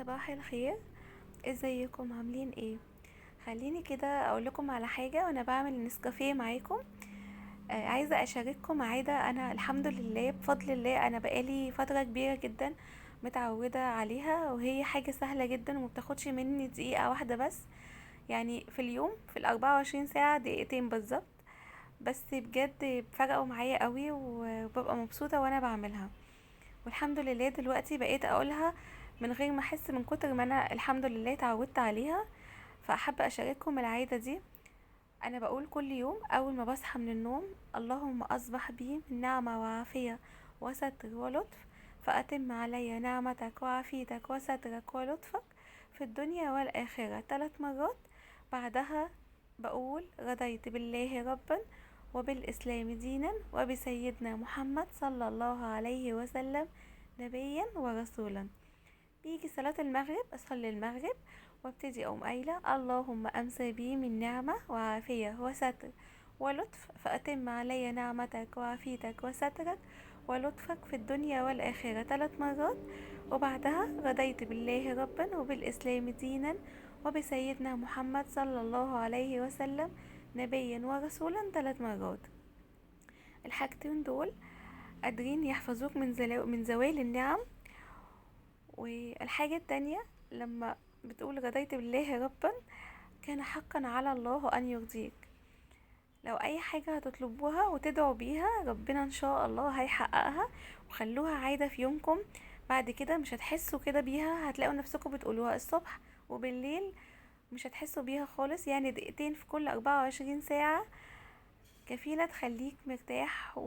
صباح الخير. ازيكم عاملين ايه؟ خليني كده اقول لكم على حاجه وانا بعمل النسكافيه معاكم. عايزه اشارككم عاده، انا الحمد لله بفضل الله انا بقالي فتره كبيره جدا متعوده عليها، وهي حاجه سهله جدا ومبتاخدش مني دقيقه واحده بس. يعني في اليوم في ال24 ساعه دقيقتين بالظبط. بس بجد فرقوا معايا قوي وببقى مبسوطه وانا بعملها. والحمد لله دلوقتي بقيت اقولها من غير ما احس، من كتر ما انا الحمد لله اتعودت عليها. فاحب اشارككم العاده دي. انا بقول كل يوم اول ما بصحى من النوم: اللهم اصبح بي من نعمه وعافيه وستر ولطف، فاتم علي نعمتك وعافيتك وسترك ولطفك في الدنيا والاخره 3 مرات. بعدها بقول: رضيت بالله ربا وبالاسلام دينا وبسيدنا محمد صلى الله عليه وسلم نبيا ورسولا. بيجي صلاة المغرب أصلي المغرب وابتدي أقوم قايلة: اللهم أمسى بي من نعمة وعافية وستر ولطف، فأتم علي نعمتك وعافيتك وسترك ولطفك في الدنيا والآخرة 3 مرات. وبعدها: رضيت بالله ربا وبالإسلام دينا وبسيدنا محمد صلى الله عليه وسلم نبيا ورسولا 3 مرات. الحاجتين دول قادرين يحفظوك من زوال النعم. والحاجة التانية، لما بتقول: رضيت بالله ربا، كان حقا على الله أن يرضيك. لو أي حاجة هتطلبوها وتدعوا بيها ربنا إن شاء الله هيحققها. وخلوها عادة في يومكم. بعد كده مش هتحسوا كده بيها، هتلاقوا نفسكم بتقولوها الصبح وبالليل. مش هتحسوا بيها خالص، يعني دقيقتين في كل 24 ساعة كفيلة تخليك مرتاح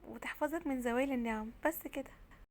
وتحفظك من زوال النعم. بس كده.